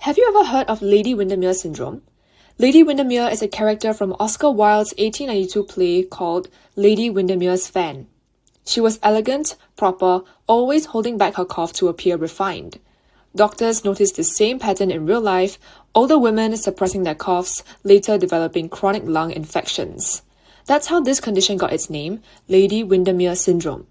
Have you ever heard of Lady Windermere Syndrome? Lady Windermere is a character from Oscar Wilde's 1892 play called Lady Windermere's Fan. She was elegant, proper, always holding back her cough to appear refined. Doctors noticed the same pattern in real life, older women suppressing their coughs, later developing chronic lung infections. That's how this condition got its name, Lady Windermere Syndrome.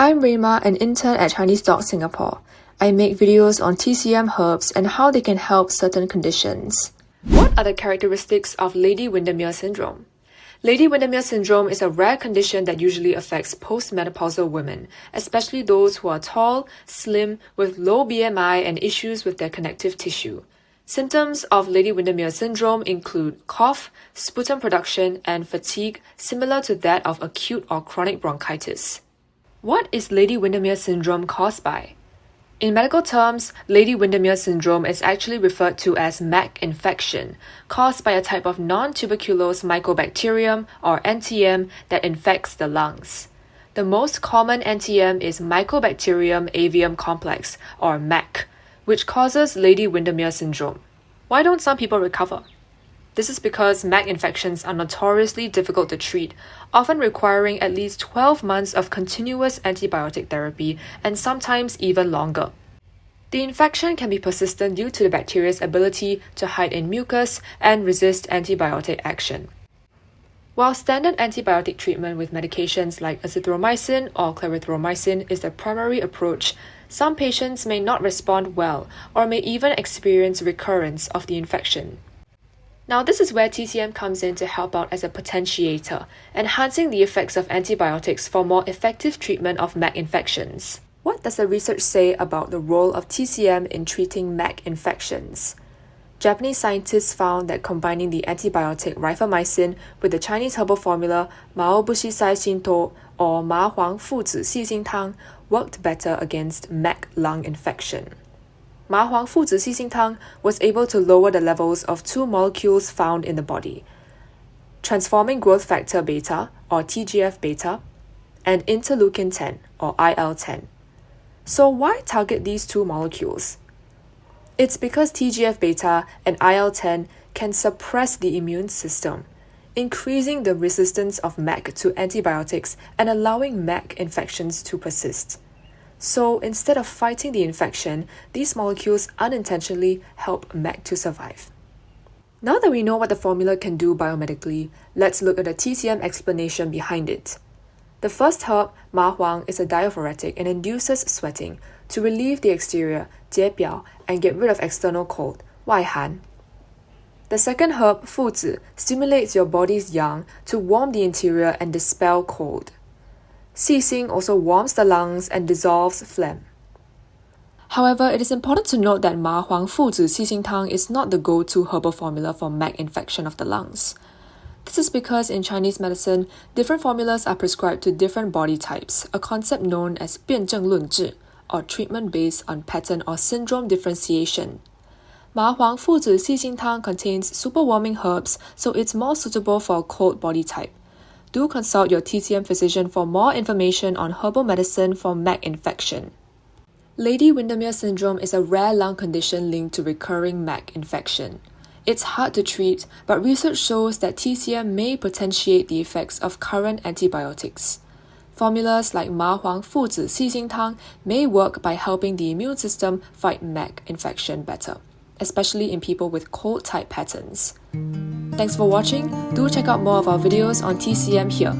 I'm Rayma, an intern at Chinese Doc Singapore. I make videos on TCM herbs and how they can help certain conditions. What are the characteristics of Lady Windermere Syndrome? Lady Windermere Syndrome is a rare condition that usually affects postmenopausal women, especially those who are tall, slim, with low BMI and issues with their connective tissue. Symptoms of Lady Windermere Syndrome include cough, sputum production, and fatigue similar to that of acute or chronic bronchitis. What is Lady Windermere Syndrome caused by? In medical terms, Lady Windermere Syndrome is actually referred to as MAC infection, caused by a type of non-tuberculous Mycobacterium or NTM that infects the lungs. The most common NTM is Mycobacterium avium complex or MAC, which causes Lady Windermere Syndrome. Why don't some people recover? This is because MAC infections are notoriously difficult to treat, often requiring at least 12 months of continuous antibiotic therapy and sometimes even longer. The infection can be persistent due to the bacteria's ability to hide in mucus and resist antibiotic action. While standard antibiotic treatment with medications like Azithromycin or Clarithromycin is the primary approach, some patients may not respond well or may even experience recurrence of the infection. Now, this is where TCM comes in to help out as a potentiator, enhancing the effects of antibiotics for more effective treatment of MAC infections. What does the research say about the role of TCM in treating MAC infections? Japanese scientists found that combining the antibiotic rifamycin with the Chinese herbal formula Maobushi Shinto or Ma Huang Tang worked better against MAC lung infection. Ma Huang Tang was able to lower the levels of two molecules found in the body, transforming growth factor beta or TGF-beta and interleukin 10 or IL-10. So why target these two molecules? It's because TGF-beta and IL-10 can suppress the immune system, increasing the resistance of MAC to antibiotics and allowing MAC infections to persist. So instead of fighting the infection, these molecules unintentionally help MAC to survive. Now that we know what the formula can do biomedically, let's look at the TCM explanation behind it. The first herb, Ma Huang, is a diaphoretic and induces sweating to relieve the exterior, 解表, and get rid of external cold, 外寒. The second herb, Fu Zi, stimulates your body's yang to warm the interior and dispel cold. Xixing also warms the lungs and dissolves phlegm. However, it is important to note that Ma Huang Tang is not the go-to herbal formula for MAC infection of the lungs. This is because in Chinese medicine, different formulas are prescribed to different body types, a concept known as 辨证论治, or treatment based on pattern or syndrome differentiation. Ma Huang Tang contains super warming herbs, so it's more suitable for a cold body type. Do consult your TCM physician for more information on herbal medicine for MAC infection. Lady Windermere Syndrome is a rare lung condition linked to recurring MAC infection. It's hard to treat, but research shows that TCM may potentiate the effects of current antibiotics. Formulas like Ma Huang Tang may work by helping the immune system fight MAC infection better, especially in people with cold type patterns. Thanks for watching. Do check out more of our videos on TCM here.